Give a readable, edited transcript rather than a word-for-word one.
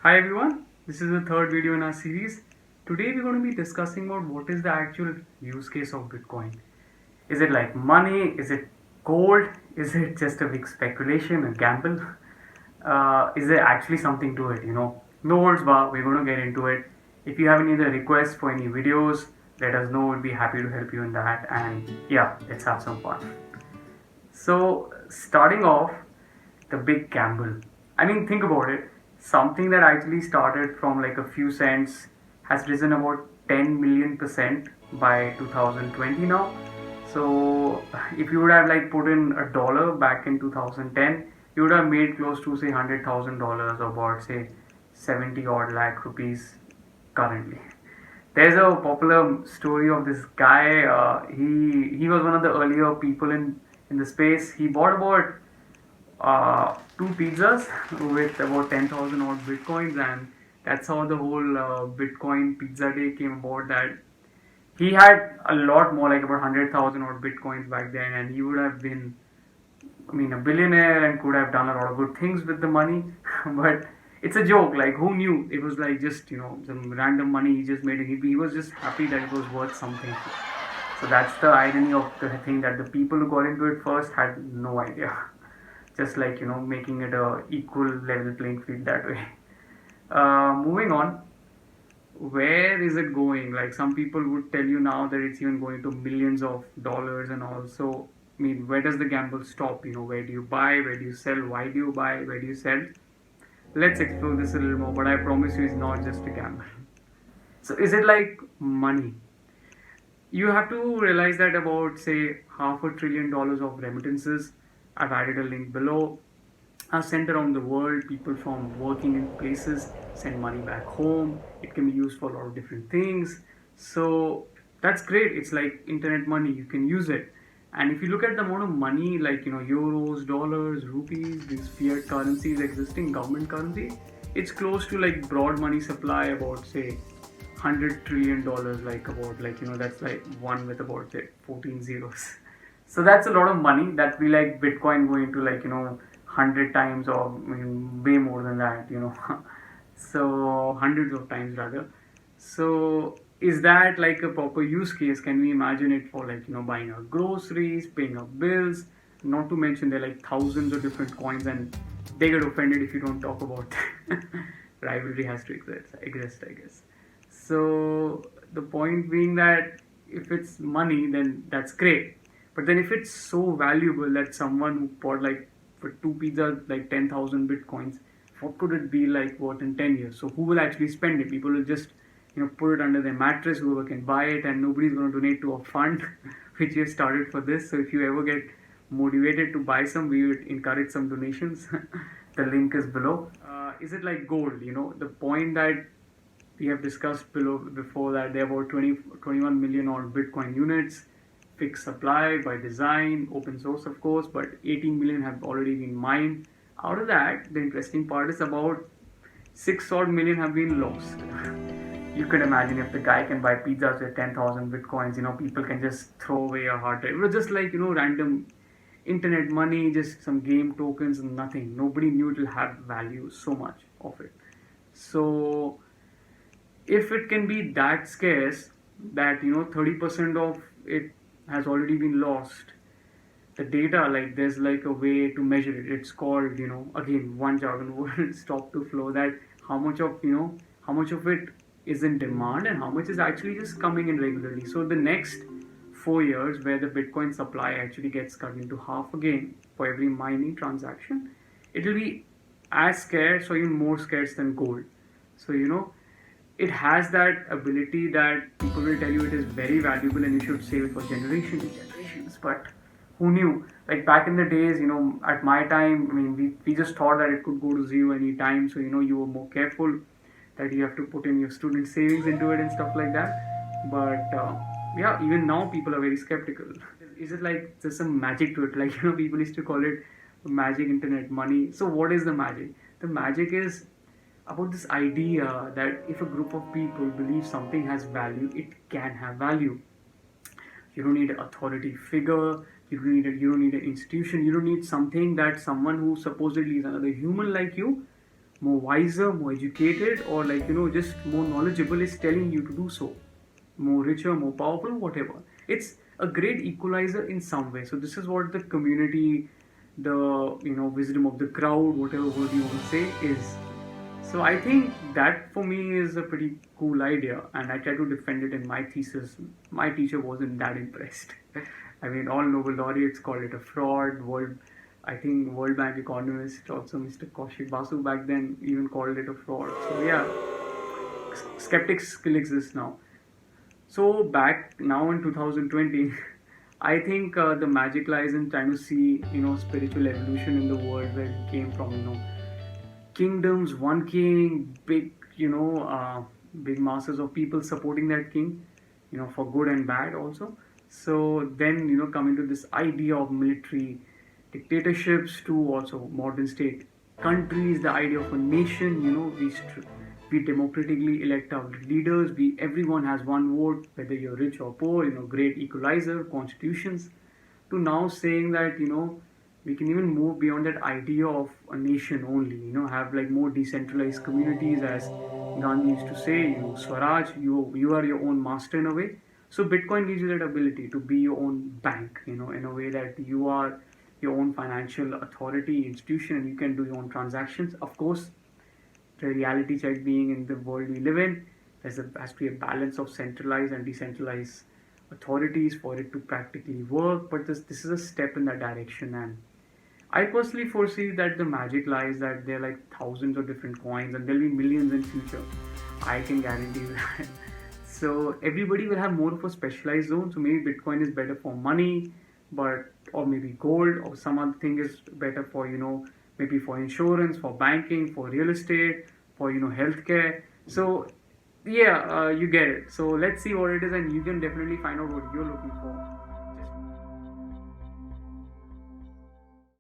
Hi everyone, this is the third video in our series. Today we're going to be discussing about what is the actual use case of Bitcoin. Is it like money? Is it gold? Is it just a big speculation, a gamble? Is there actually something to it? No words bar, we're going to get into it. If you have any other requests for any videos, let us know, we'll be happy to help you in that. And yeah, let's have some fun. So, starting off, the big gamble. I mean, think about it. Something that actually started from like a few cents has risen about 10 million% by 2020 now. So, if you would have like put in a dollar back in 2010, you would have made close to say $100,000 or about say 70 odd lakh rupees currently. There's a popular story of this guy. He was one of the earlier people in the space. He bought about two pizzas with about 10,000 odd bitcoins, and that's how the whole Bitcoin Pizza Day came about. That he had a lot more, like about 100,000 odd bitcoins back then, and he would have been, I mean, a billionaire and could have done a lot of good things with the money. But it's a joke. Like, who knew? It was like just some random money he just made. He was just happy that it was worth something. So that's the irony of the thing, that the people who got into it first had no idea. Just like making it a equal level playing field that way. Moving on, where is it going? Like, some people would tell you now that it's even going to millions of dollars and all. So I mean, where does the gamble stop? Where do you buy, where do you sell, why do you buy, where do you sell? Let's explore this a little more, but I promise you it's not just a gamble. So is it like money? You have to realize that about say $500 billion of remittances, I've added a link below, are sent around the world. People from working in places send money back home. It can be used for a lot of different things. So that's great. It's like internet money. You can use it. And if you look at the amount of money, like euros, dollars, rupees, these fiat currencies, existing government currency, it's close to like broad money supply about say $100 trillion, like about like that's like one with about say 14 zeros. So that's a lot of money. That be like Bitcoin going to like 100 times, or I mean, way more than that. So hundreds of times rather. So is that like a proper use case? Can we imagine it for like buying our groceries, paying our bills? Not to mention there are like thousands of different coins, and they get offended if you don't talk about that. Rivalry has to exist, I guess. So the point being that if it's money, then that's great. But then if it's so valuable that someone who bought like for two pizzas like 10,000 bitcoins, what could it be like worth in 10 years? So who will actually spend it? People will just put it under their mattress, whoever can buy it, and nobody's going to donate to a fund which we have started for this. So if you ever get motivated to buy some, we would encourage some donations. The link is below. Is it like gold? The point that we have discussed below before, that there were 21 million odd Bitcoin units, fixed supply by design, open source of course, but 18 million have already been mined. Out of that, the interesting part is about 6 odd million have been lost. You could imagine if the guy can buy pizzas with 10,000 bitcoins, people can just throw away a hard drive. It was just like, random internet money, just some game tokens and nothing. Nobody knew it will have value so much of it. So if it can be that scarce that 30% of it has already been lost, the data, like there's like a way to measure it. It's called again, one jargon word, stock to flow, that how much of how much of it is in demand and how much is actually just coming in regularly. So the next 4 years, where the Bitcoin supply actually gets cut into half again for every mining transaction, it will be as scarce or even more scarce than gold. So it has that ability that people will tell you it is very valuable and you should save it for generations and generations. But who knew? Like back in the days, at my time, I mean, we just thought that it could go to zero any time. So you were more careful that you have to put in your student savings into it and stuff like that. But yeah, even now people are very skeptical. Is it like there's some magic to it? Like people used to call it magic internet money. So what is the magic? The magic is about this idea that if a group of people believe something has value, it can have value. You don't need an authority figure. You don't need an institution. You don't need something that someone who supposedly is another human like you more wiser, more educated, or like just more knowledgeable is telling you to do so. More richer, more powerful, whatever. It's a great equalizer in some way. So this is what the community, the wisdom of the crowd, whatever word you want to say, is. So I think that for me is a pretty cool idea, and I try to defend it in my thesis. My teacher wasn't that impressed. I mean, all Nobel laureates called it a fraud. I think World Bank economist, also Mr. Kaushik Basu back then, even called it a fraud. So yeah, skeptics still exist now. So back now in 2020, I think the magic lies in trying to see spiritual evolution in the world where we came from. Kingdoms, one king, big masses of people supporting that king, for good and bad also. So then, coming to this idea of military dictatorships to also modern state countries, the idea of a nation, we democratically elect our leaders. Everyone has one vote, whether you're rich or poor. Great equalizer, constitutions. To now saying that we can even move beyond that idea of a nation only. Have like more decentralized communities, as Gandhi used to say. Swaraj. You are your own master in a way. So Bitcoin gives you that ability to be your own bank. In a way that you are your own financial authority institution, and you can do your own transactions. Of course, the reality check being in the world we live in, has to be a balance of centralized and decentralized authorities for it to practically work. But this is a step in that direction, and I personally foresee that the magic lies that there are like thousands of different coins, and there'll be millions in future. I can guarantee you that. So everybody will have more of a specialized zone. So maybe Bitcoin is better for money, but or maybe gold or some other thing is better for maybe for insurance, for banking, for real estate, for healthcare. So yeah, you get it. So let's see what it is, and you can definitely find out what you're looking for.